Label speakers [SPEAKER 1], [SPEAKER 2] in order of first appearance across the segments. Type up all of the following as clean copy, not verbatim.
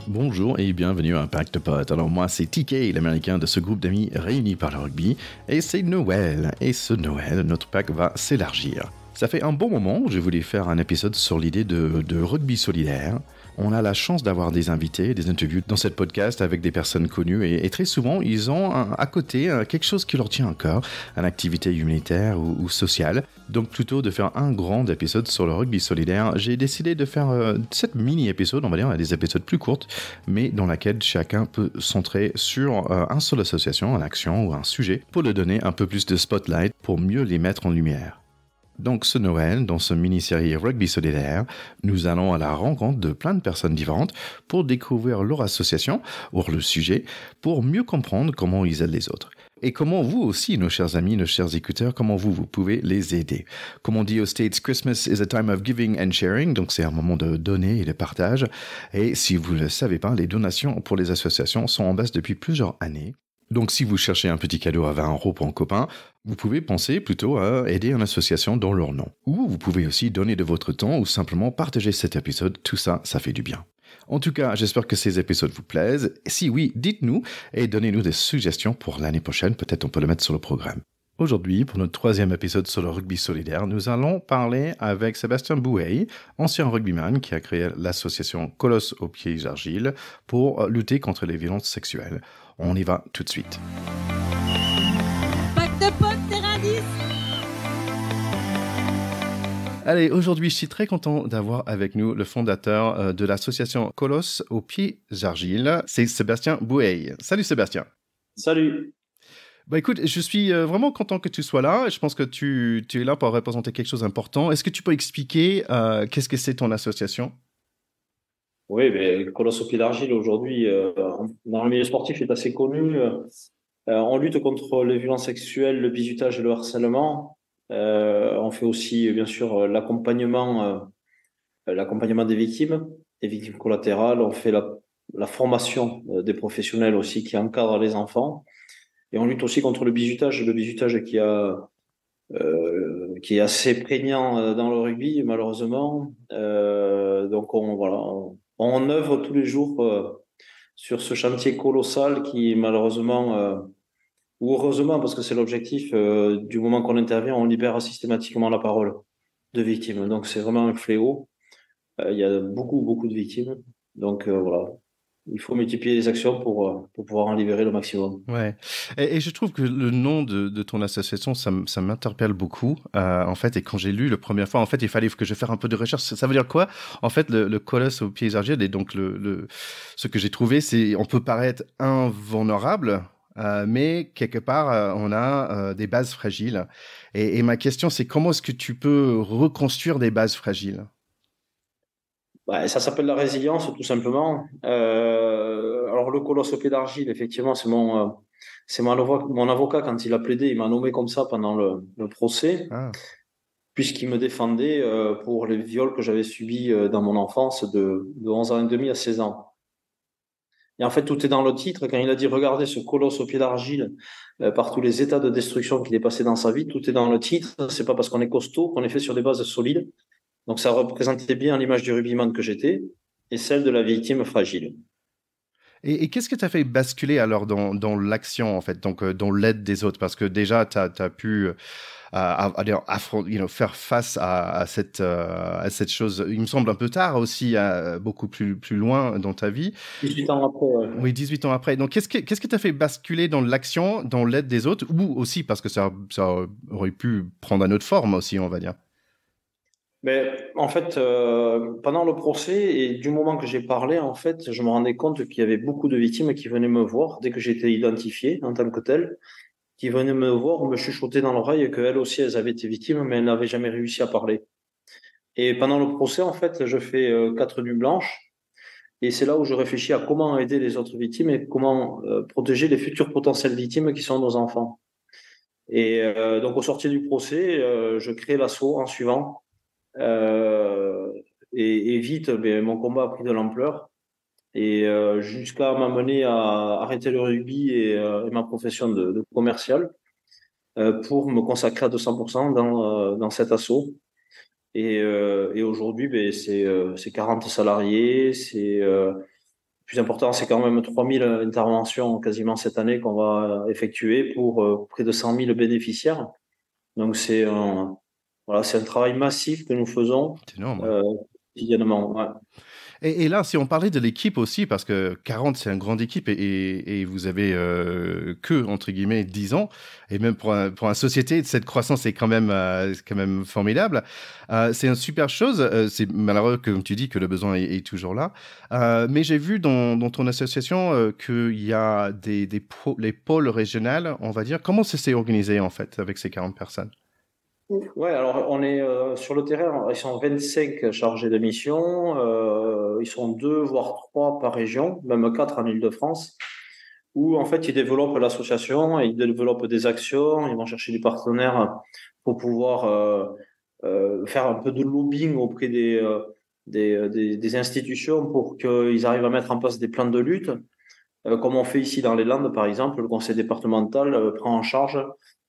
[SPEAKER 1] Bonjour et bienvenue à Impact Pod. Alors moi c'est TK, l'américain de ce groupe d'amis réunis par le rugby, et c'est Noël. Et ce Noël, notre pack va s'élargir. Ça fait un bon moment que je voulais faire un épisode sur l'idée de rugby solidaire. On a la chance d'avoir des invités, des interviews dans cette podcast avec des personnes connues et très souvent ils ont à côté quelque chose qui leur tient à cœur, une activité humanitaire ou sociale. Donc plutôt de faire un grand épisode sur le rugby solidaire, j'ai décidé de faire 7 mini-épisodes, on va dire, des épisodes plus courtes, mais dans laquelle chacun peut centrer sur une seule association, une action ou un sujet, pour leur donner un peu plus de spotlight pour mieux les mettre en lumière. Donc ce Noël, dans ce mini-série Rugby Solidaire, nous allons à la rencontre de plein de personnes différentes pour découvrir leur association ou le sujet, pour mieux comprendre comment ils aident les autres. Et comment vous aussi, nos chers amis, nos chers écouteurs, comment vous pouvez les aider. Comme on dit aux States, Christmas is a time of giving and sharing, donc c'est un moment de donner et de partage. Et si vous ne le savez pas, les donations pour les associations sont en baisse depuis plusieurs années. Donc si vous cherchez un petit cadeau à 20 € pour un copain, vous pouvez penser plutôt à aider une association dans leur nom. Ou vous pouvez aussi donner de votre temps ou simplement partager cet épisode, tout ça, ça fait du bien. En tout cas, j'espère que ces épisodes vous plaisent. Si oui, dites-nous et donnez-nous des suggestions pour l'année prochaine, peut-être on peut le mettre sur le programme. Aujourd'hui, pour notre 3e épisode sur le rugby solidaire, nous allons parler avec Sébastien Bouey, ancien rugbyman qui a créé l'association Colosse aux pieds argile pour lutter contre les violences sexuelles. On y va tout de suite.
[SPEAKER 2] Pack de potes, terrain 10.
[SPEAKER 1] Allez, aujourd'hui, je suis très content d'avoir avec nous le fondateur de l'association Colosse aux pieds argile. C'est Sébastien Bouey. Salut Sébastien.
[SPEAKER 3] Salut.
[SPEAKER 1] Bah écoute, je suis vraiment content que tu sois là. Je pense que tu es là pour représenter quelque chose d'important. Est-ce que tu peux expliquer qu'est-ce que c'est ton association ?
[SPEAKER 3] Oui, mais Colosse au pied d'argile aujourd'hui, dans le milieu sportif, est assez connu. On lutte contre les violences sexuelles, le bizutage et le harcèlement. On fait aussi, bien sûr, l'accompagnement des victimes collatérales. On fait la formation des professionnels aussi qui encadrent les enfants. Et on lutte aussi contre le bizutage qui est assez prégnant dans le rugby, malheureusement. Donc on œuvre tous les jours sur ce chantier colossal qui malheureusement, ou heureusement, parce que c'est l'objectif, du moment qu'on intervient, on libère systématiquement la parole de victimes. Donc c'est vraiment un fléau. Il y a beaucoup de victimes. Donc voilà. Il faut multiplier les actions pour pouvoir en libérer le maximum.
[SPEAKER 1] Ouais. Et je trouve que le nom de ton association, ça m'interpelle beaucoup. En fait, et quand j'ai lu la première fois, en fait, il fallait que je fasse un peu de recherche. Ça veut dire quoi ? En fait, le colosse aux pieds argile, et donc ce que j'ai trouvé, c'est on peut paraître invulnérable, mais quelque part, on a des bases fragiles. Et ma question, c'est comment est-ce que tu peux reconstruire des bases fragiles ?
[SPEAKER 3] Ouais, ça s'appelle la résilience, tout simplement. Alors, le colosse au pied d'argile, effectivement, c'est mon avocat, quand il a plaidé, il m'a nommé comme ça pendant le procès, puisqu'il me défendait pour les viols que j'avais subis dans mon enfance de 11 ans et demi à 16 ans. Et en fait, tout est dans le titre. Quand il a dit, regardez ce colosse au pied d'argile, par tous les états de destruction qu'il est passé dans sa vie, tout est dans le titre. C'est pas parce qu'on est costaud qu'on est fait sur des bases solides. Donc, ça représentait bien l'image du rugbyman que j'étais et celle de la victime fragile.
[SPEAKER 1] Et qu'est-ce que tu as fait basculer alors dans l'action, en fait, donc dans l'aide des autres ? Parce que déjà, tu as pu faire face à cette chose, il me semble un peu tard aussi, beaucoup plus loin dans ta vie.
[SPEAKER 3] 18 ans après. Ouais.
[SPEAKER 1] Oui, 18 ans après. Donc, qu'est-ce que tu as fait basculer dans l'action, dans l'aide des autres ? Ou aussi, parce que ça aurait pu prendre une autre forme aussi, on va dire.
[SPEAKER 3] Mais en fait, pendant le procès et du moment que j'ai parlé, en fait, je me rendais compte qu'il y avait beaucoup de victimes qui venaient me voir dès que j'étais identifié en tant que tel, qui venaient me voir, me chuchoter dans l'oreille qu'elles aussi, elles avaient été victimes, mais elles n'avaient jamais réussi à parler. Et pendant le procès, en fait, je fais 4 nuits blanches et c'est là où je réfléchis à comment aider les autres victimes et comment protéger les futures potentielles victimes qui sont nos enfants. Et donc, au sortir du procès, je crée l'assaut en suivant. Et vite, mon combat a pris de l'ampleur et jusqu'à m'amener à arrêter le rugby et ma profession de commercial pour me consacrer à 200% dans cet assaut. Et aujourd'hui, c'est 40 salariés, c'est plus important, c'est quand même 3000 interventions quasiment cette année qu'on va effectuer pour près de 100 000 bénéficiaires. Donc, voilà, c'est un travail massif que nous faisons
[SPEAKER 1] C'est énorme.
[SPEAKER 3] euh, quotidiennement. Ouais.
[SPEAKER 1] Et là, si on parlait de l'équipe aussi, parce que 40, c'est une grande équipe et vous avez que, entre guillemets, 10 ans, et même pour une société, cette croissance est c'est quand même formidable. C'est une super chose. C'est malheureux, comme tu dis, que le besoin est toujours là. Mais j'ai vu dans ton association qu'il y a les pôles régionaux, on va dire. Comment ça s'est organisé, en fait, avec ces 40 personnes?
[SPEAKER 3] Ouais, alors on est sur le terrain, ils sont 25 chargés de mission, ils sont deux voire trois par région, même quatre en Île-de-France, où en fait ils développent l'association, et ils développent des actions, ils vont chercher des partenaires pour pouvoir faire un peu de lobbying auprès des institutions pour qu'ils arrivent à mettre en place des plans de lutte, comme on fait ici dans les Landes par exemple, le conseil départemental prend en charge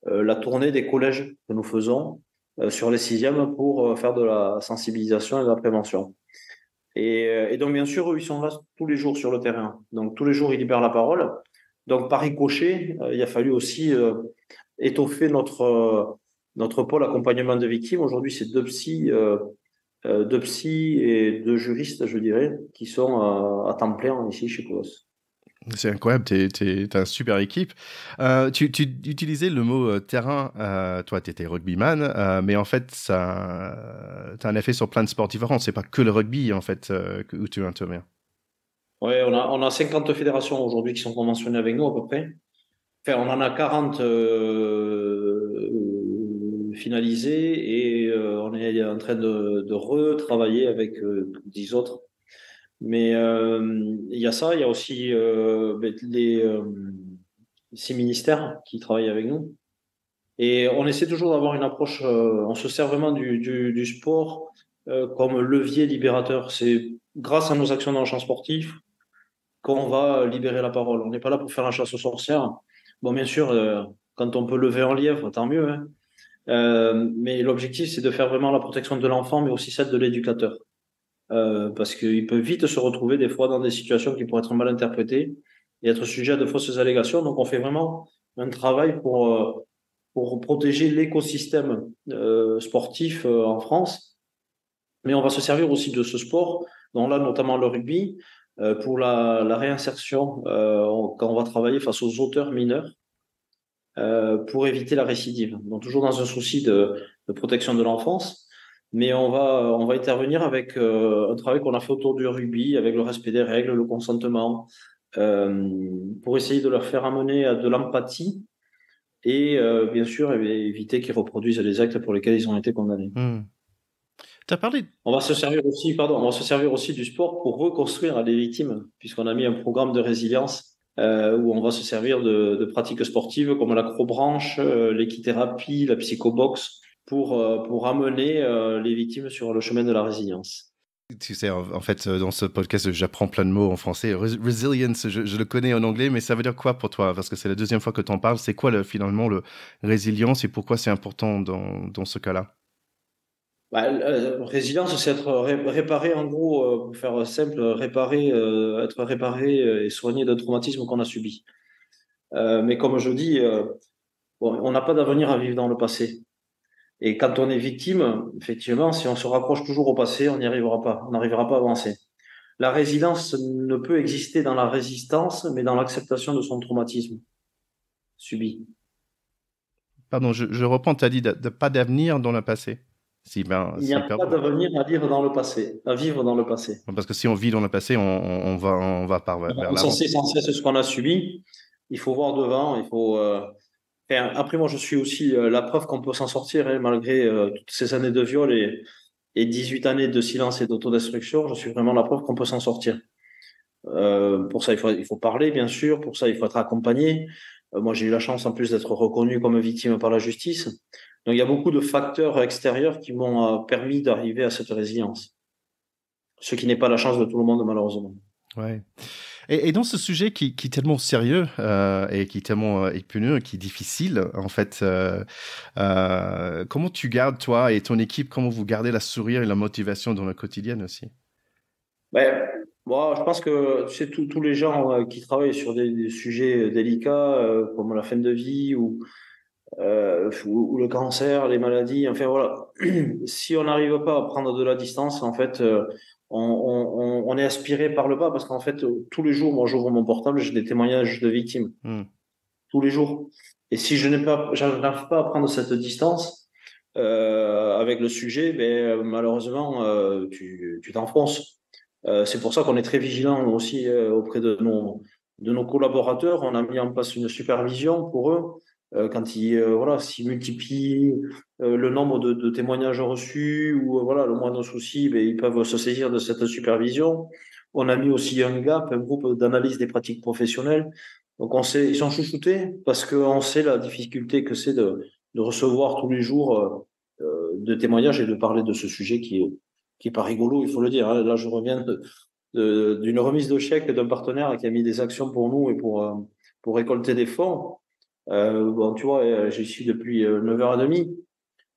[SPEAKER 3] la tournée des collèges que nous faisons sur les sixièmes pour faire de la sensibilisation et de la prévention. Et donc, bien sûr, eux, ils sont là tous les jours sur le terrain. Donc, tous les jours, ils libèrent la parole. Donc, par ricochet, il a fallu aussi étoffer notre pôle accompagnement de victimes. Aujourd'hui, c'est deux psys et deux juristes, je dirais, qui sont à temps plein ici chez Colos.
[SPEAKER 1] C'est incroyable, t'as une super équipe. Tu utilisais le mot terrain, toi tu étais rugbyman, mais en fait ça a un effet sur plein de sports différents. C'est pas que le rugby en fait où tu interviens.
[SPEAKER 3] Ouais, on a 50 fédérations aujourd'hui qui sont conventionnées avec nous à peu près. Enfin, on en a 40 finalisées et on est en train de retravailler avec 10 autres. Mais il y a ça, il y a aussi les 6 ministères qui travaillent avec nous. Et on essaie toujours d'avoir une approche, on se sert vraiment du sport comme levier libérateur. C'est grâce à nos actions dans le champ sportif qu'on va libérer la parole. On n'est pas là pour faire la chasse aux sorcières. Bon, bien sûr, quand on peut lever un lièvre, tant mieux, hein. Mais l'objectif, c'est de faire vraiment la protection de l'enfant, mais aussi celle de l'éducateur. Parce qu'il peut vite se retrouver des fois dans des situations qui pourraient être mal interprétées et être sujet à de fausses allégations. Donc, on fait vraiment un travail pour protéger l'écosystème sportif en France. Mais on va se servir aussi de ce sport, dont là, notamment le rugby, pour la réinsertion, quand on va travailler face aux auteurs mineurs, pour éviter la récidive. Donc, toujours dans un souci de protection de l'enfance. Mais on va intervenir avec un travail qu'on a fait autour du rugby, avec le respect des règles, le consentement, pour essayer de leur faire amener à de l'empathie et bien sûr éviter qu'ils reproduisent les actes pour lesquels ils ont été condamnés.
[SPEAKER 1] T'as parlé.
[SPEAKER 3] On va se servir aussi, pardon, on va se servir aussi du sport pour reconstruire les victimes, puisqu'on a mis un programme de résilience où on va se servir de pratiques sportives comme l'acrobranche, l'équithérapie, la psychoboxe pour amener les victimes sur le chemin de la résilience.
[SPEAKER 1] Tu sais, en fait, dans ce podcast, j'apprends plein de mots en français. Resilience, je le connais en anglais, mais ça veut dire quoi pour toi? Parce que c'est la deuxième fois que tu en parles. C'est quoi finalement le résilience et pourquoi c'est important dans ce cas-là?
[SPEAKER 3] Résilience, c'est être réparé, en gros, pour faire simple, être réparé et soigné d'un traumatisme qu'on a subi. Mais comme je dis, bon, on n'a pas d'avenir à vivre dans le passé. Et quand on est victime, effectivement, si on se raccroche toujours au passé, on n'y arrivera pas. On n'arrivera pas à avancer. La résilience ne peut exister dans la résistance, mais dans l'acceptation de son traumatisme subi.
[SPEAKER 1] Pardon, je reprends, tu as dit de pas d'avenir dans le passé.
[SPEAKER 3] Il n'y a pas d'avenir à vivre dans le passé, à vivre dans le passé.
[SPEAKER 1] Parce que si on vit dans le passé, on va vers l'avant.
[SPEAKER 3] C'est sans cesse ce qu'on a subi. Il faut voir devant, il faut. Après, moi, je suis aussi la preuve qu'on peut s'en sortir, hein, malgré toutes ces années de viol et 18 années de silence et d'autodestruction. Je suis vraiment la preuve qu'on peut s'en sortir. Pour ça, il faut parler, bien sûr. Pour ça, il faut être accompagné. Moi, j'ai eu la chance, en plus, d'être reconnu comme victime par la justice. Donc, il y a beaucoup de facteurs extérieurs qui m'ont permis d'arriver à cette résilience. Ce qui n'est pas la chance de tout le monde, malheureusement.
[SPEAKER 1] Ouais. Et dans ce sujet qui est tellement sérieux et qui est tellement épineux, qui est difficile, en fait, comment tu gardes, toi et ton équipe, comment vous gardez la sourire et la motivation dans le quotidien aussi?
[SPEAKER 3] Bon, je pense que tu sais, tous les gens qui travaillent sur des sujets délicats comme la fin de vie ou le cancer, les maladies, enfin voilà, si on n'arrive pas à prendre de la distance, en fait, on est aspiré par le bas parce qu'en fait, tous les jours, moi, j'ouvre mon portable, j'ai des témoignages de victimes,
[SPEAKER 1] Hmm.
[SPEAKER 3] tous les jours. Et si j'arrive pas à prendre cette distance avec le sujet, ben, malheureusement, tu t'enfonces. C'est pour ça qu'on est très vigilant aussi auprès de nos collaborateurs. On a mis en place une supervision pour eux. Quand voilà, s'ils multiplient le nombre de témoignages reçus ou voilà, le moindre souci, ben, ils peuvent se saisir de cette supervision. On a mis aussi un GAP, un groupe d'analyse des pratiques professionnelles. Donc on sait, ils sont chouchoutés parce qu'on sait la difficulté que c'est de recevoir tous les jours de témoignages et de parler de ce sujet qui est pas rigolo, il faut le dire. Hein. Là, je reviens d'une remise de chèque d'un partenaire qui a mis des actions pour nous et pour récolter des fonds. Bon, tu vois, j'y suis depuis 9h30.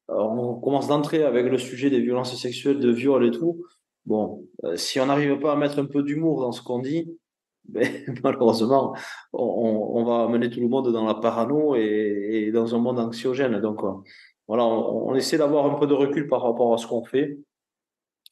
[SPEAKER 3] Alors, on commence d'entrer avec le sujet des violences sexuelles, de viol et tout. Bon, si on n'arrive pas à mettre un peu d'humour dans ce qu'on dit, ben, malheureusement, on va amener tout le monde dans la parano et dans un monde anxiogène. Donc, voilà, on essaie d'avoir un peu de recul par rapport à ce qu'on fait,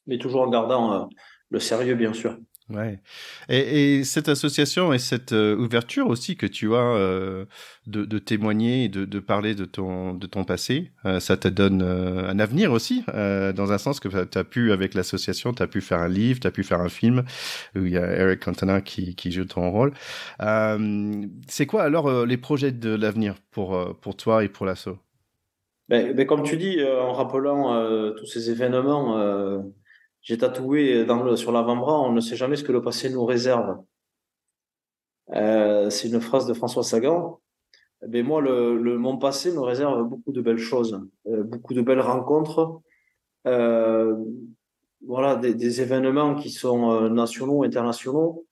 [SPEAKER 3] mais toujours en gardant le sérieux, bien sûr.
[SPEAKER 1] Ouais. Et cette association et cette ouverture aussi que tu as de témoigner et de parler de ton passé, ça te donne un avenir aussi, dans un sens que tu as pu, avec l'association, tu as pu faire un livre, tu as pu faire un film où il y a Eric Cantona qui joue ton rôle. C'est quoi alors les projets de l'avenir pour toi et pour l'asso?
[SPEAKER 3] Ben, comme tu dis, en rappelant tous ces événements, j'ai tatoué sur l'avant-bras, on ne sait jamais ce que le passé nous réserve. C'est une phrase de François Sagan. Mais moi, mon passé me réserve beaucoup de belles choses, beaucoup de belles rencontres, euh, voilà, des événements qui sont nationaux, internationaux.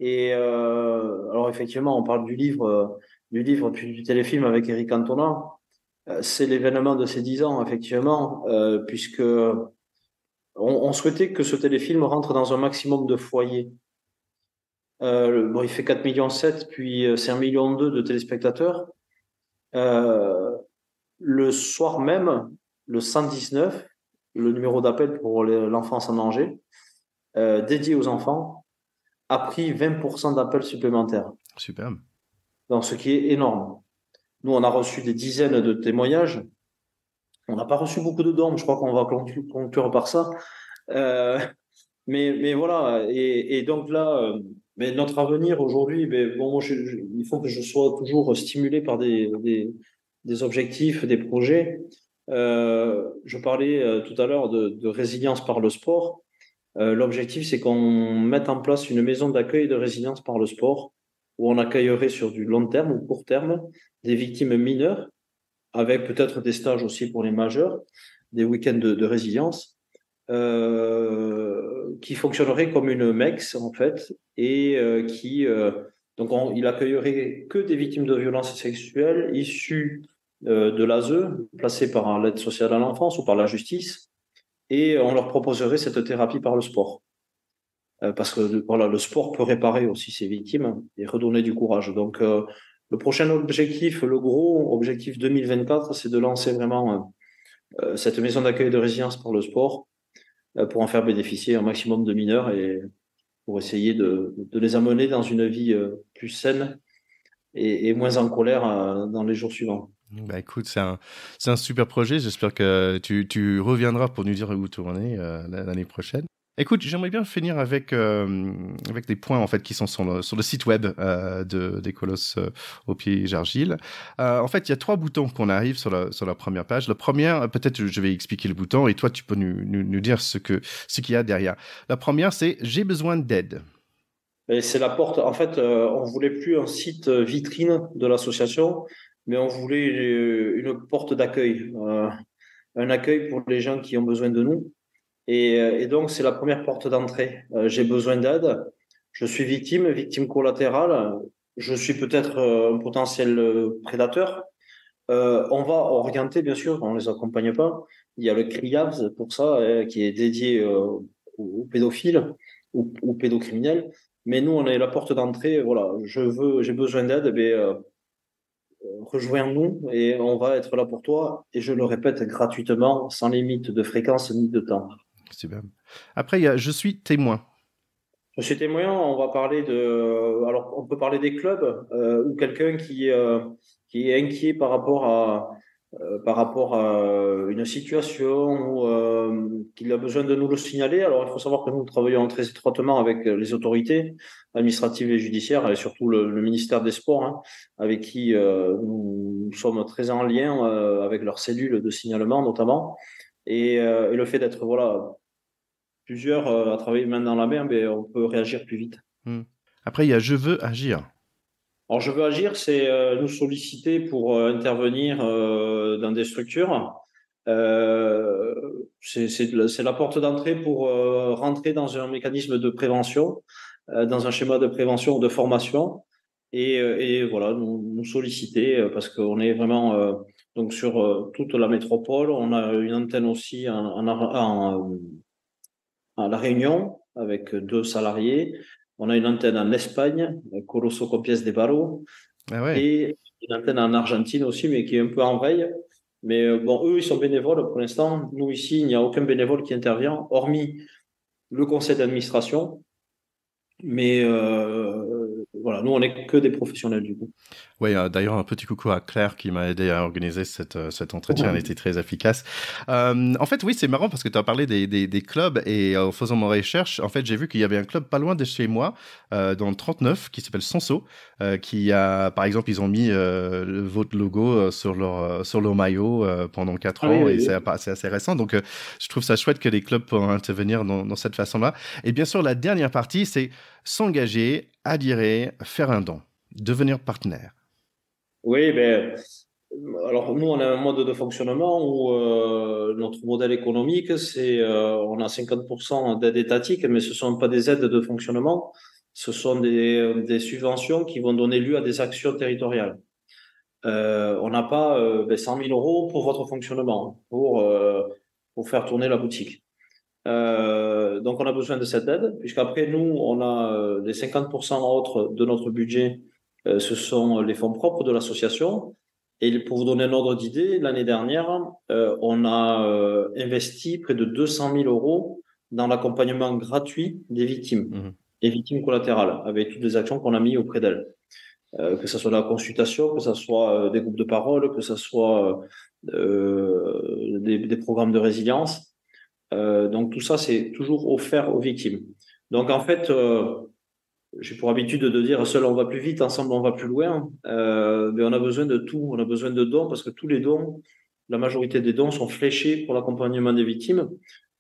[SPEAKER 3] Et alors effectivement, on parle du livre puis du téléfilm avec Eric Cantona. C'est l'événement de ces 10 ans, effectivement, puisque on souhaitait que ce téléfilm rentre dans un maximum de foyers. Bon, il fait 4,7 millions, puis c'est 1,2 million de téléspectateurs. Euh, le soir même, le 119, le numéro d'appel pour l'enfance en danger, dédié aux enfants, a pris 20% d'appels supplémentaires.
[SPEAKER 1] Superbe.
[SPEAKER 3] Donc, ce qui est énorme. Nous, on a reçu des dizaines de témoignages. On n'a pas reçu beaucoup de dons, je crois qu'on va conclure par ça. Euh, mais voilà, et donc là, mais notre avenir aujourd'hui, bon, moi, il faut que je sois toujours stimulé par des objectifs, des projets. Je parlais tout à l'heure de résilience par le sport. L'objectif, c'est qu'on mette en place une maison d'accueil de résilience par le sport, où on accueillerait sur du long terme ou court terme des victimes mineures, avec peut-être des stages aussi pour les majeurs, des week-ends de résilience qui fonctionnerait comme une MEX en fait et donc il accueillerait que des victimes de violences sexuelles issues de l'ASE, placées par l'aide sociale à l'enfance ou par la justice, et on leur proposerait cette thérapie par le sport. Parce que voilà, le sport peut réparer aussi ces victimes et redonner du courage. Donc le prochain objectif, le gros objectif 2024, c'est de lancer vraiment cette maison d'accueil de résilience pour le sport pour en faire bénéficier un maximum de mineurs et pour essayer de les amener dans une vie plus saine et moins en colère dans les jours suivants.
[SPEAKER 1] Bah écoute, c'est un super projet. J'espère que tu reviendras pour nous dire où tourner l'année prochaine. Écoute, j'aimerais bien finir avec des points en fait qui sont sur le site web des Colosses au pied Argile. En fait, il y a 3 boutons qu'on arrive sur la première page. La première, peut-être je vais expliquer le bouton et toi tu peux nous dire ce qu'il y a derrière. La première, c'est j'ai besoin d'aide.
[SPEAKER 3] Et c'est la porte. En fait, on voulait plus un site vitrine de l'association, mais on voulait une porte d'accueil, un accueil pour les gens qui ont besoin de nous. Et donc, c'est la première porte d'entrée. J'ai besoin d'aide. Je suis victime collatérale. Je suis peut-être un potentiel prédateur. On va orienter, bien sûr, on ne les accompagne pas. Il y a le CRIAVS pour ça, qui est dédié aux pédophiles. ou pédocriminels. Mais nous, on est la porte d'entrée. Voilà, j'ai besoin d'aide. Rejoins-nous et on va être là pour toi. Et je le répète gratuitement, sans limite de fréquence ni de temps.
[SPEAKER 1] Super. Après, il y a Je suis témoin.
[SPEAKER 3] Je suis témoin, on va parler alors on peut parler des clubs ou quelqu'un qui est inquiet par rapport à une situation ou qu'il a besoin de nous le signaler. Alors il faut savoir que nous travaillons très étroitement avec les autorités administratives et judiciaires et surtout le ministère des Sports, hein, avec qui nous sommes très en lien avec leurs cellules de signalement notamment. Et le fait d'être plusieurs à travailler main dans la main, on peut réagir plus vite.
[SPEAKER 1] Après, il y a Je veux agir.
[SPEAKER 3] Alors, Je veux agir, c'est nous solliciter pour intervenir dans des structures. C'est la porte d'entrée pour rentrer dans un mécanisme de prévention, dans un schéma de prévention ou de formation. Et voilà, nous solliciter parce qu'on est vraiment donc sur toute la métropole. On a une antenne aussi à La Réunion avec 2 salariés. On a une antenne en Espagne, Coloso Copies de Barro, et une antenne en Argentine aussi, mais qui est un peu en veille. Mais eux, ils sont bénévoles pour l'instant. Nous, ici, il n'y a aucun bénévole qui intervient, hormis le conseil d'administration. Mais voilà, nous, on n'est que des professionnels du coup.
[SPEAKER 1] Oui, d'ailleurs, un petit coucou à Claire qui m'a aidé à organiser cet entretien. Elle était très efficace. En fait, oui, c'est marrant parce que tu as parlé des clubs et en faisant mon recherche, en fait, j'ai vu qu'il y avait un club pas loin de chez moi, dans le 39, qui s'appelle Sanso, qui a, par exemple, ils ont mis votre logo sur leur maillot pendant 4 ans et c'est assez récent. Donc, je trouve ça chouette que les clubs puissent intervenir dans cette façon-là. Et bien sûr, la dernière partie, c'est s'engager, adhérer, faire un don, devenir partenaire.
[SPEAKER 3] Oui, alors nous, on a un mode de fonctionnement où notre modèle économique, c'est on a 50% d'aide étatique, mais ce ne sont pas des aides de fonctionnement, ce sont des subventions qui vont donner lieu à des actions territoriales. On n'a pas 100 000 euros pour votre fonctionnement, pour faire tourner la boutique. Donc, on a besoin de cette aide, puisqu'après, nous, on a les 50% autres de notre budget, ce sont les fonds propres de l'association. Et pour vous donner un ordre d'idée, l'année dernière, on a investi près de 200 000 euros dans l'accompagnement gratuit des victimes, des victimes collatérales, avec toutes les actions qu'on a mises auprès d'elles. Que ce soit la consultation, que ce soit des groupes de parole, que ce soit des programmes de résilience. Donc tout ça, c'est toujours offert aux victimes. Donc en fait, j'ai pour habitude de dire seul on va plus vite, ensemble on va plus loin. Mais on a besoin de tout, on a besoin de dons parce que tous les dons, la majorité des dons sont fléchés pour l'accompagnement des victimes.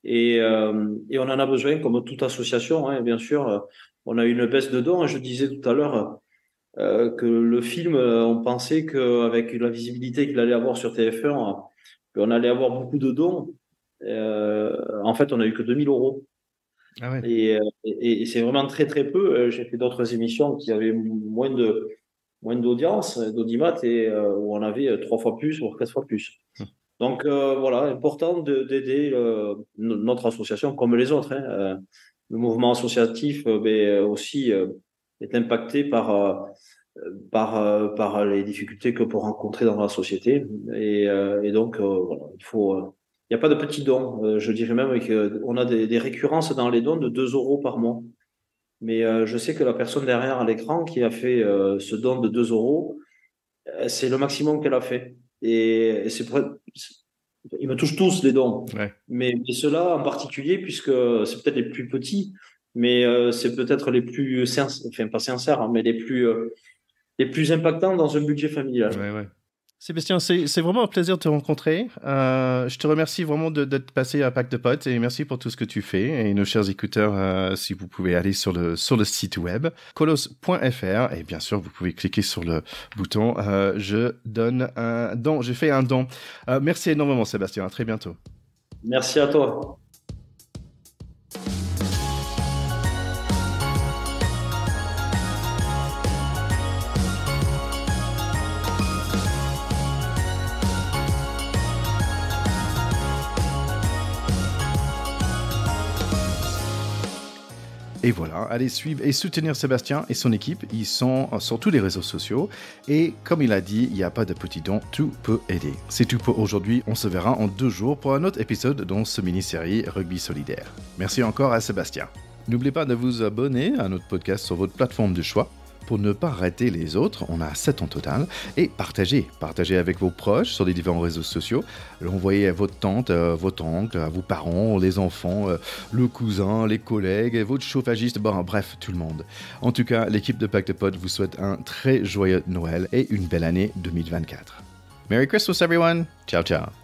[SPEAKER 3] Et on en a besoin comme toute association, hein, bien sûr. On a eu une baisse de dons. Je disais tout à l'heure que le film, on pensait qu'avec la visibilité qu'il allait avoir sur TF1, on allait avoir beaucoup de dons. En fait, on n'a eu que 2 000 euros.
[SPEAKER 1] Ah ouais.
[SPEAKER 3] Et c'est vraiment très, très peu. J'ai fait d'autres émissions qui avaient moins d'audience, d'audimat, et où on avait 3 fois plus, voire 4 fois plus. Donc, voilà, important d'aider notre association comme les autres. Hein. Le mouvement associatif aussi est impacté par les difficultés que peut rencontrer dans la société. Et donc, voilà, il n'y a pas de petits dons. Je dirais même qu'on a des récurrences dans les dons de 2 euros par mois. Mais je sais que la personne derrière à l'écran qui a fait ce don de 2 euros, c'est le maximum qu'elle a fait. Et ils me touchent tous les dons.
[SPEAKER 1] Ouais.
[SPEAKER 3] Mais ceux-là en particulier, puisque c'est peut-être les plus petits, mais c'est peut-être les plus pas sincères, hein, mais les plus impactants dans un budget familial.
[SPEAKER 1] Ouais. Sébastien, c'est vraiment un plaisir de te rencontrer. Je te remercie vraiment d'être passé à Pack de Potes et merci pour tout ce que tu fais. Et nos chers écouteurs, si vous pouvez aller sur le site web colos.fr et bien sûr, vous pouvez cliquer sur le bouton je donne un don, je fais un don. Merci énormément Sébastien, à très bientôt.
[SPEAKER 3] Merci à toi.
[SPEAKER 1] Et voilà, allez suivre et soutenir Sébastien et son équipe. Ils sont sur tous les réseaux sociaux. Et comme il a dit, il n'y a pas de petit don, tout peut aider. C'est tout pour aujourd'hui. On se verra en 2 jours pour un autre épisode dans ce mini-série Rugby Solidaire. Merci encore à Sébastien. N'oubliez pas de vous abonner à notre podcast sur votre plateforme de choix pour ne pas rater les autres. On a 7 en total. Et partagez avec vos proches sur les différents réseaux sociaux. L'envoyez à votre tante, votre oncle, à vos parents, les enfants, le cousin, les collègues, votre chauffagiste, bref, tout le monde. En tout cas, l'équipe de Pacte Pod vous souhaite un très joyeux Noël et une belle année 2024. Merry Christmas everyone! Ciao ciao!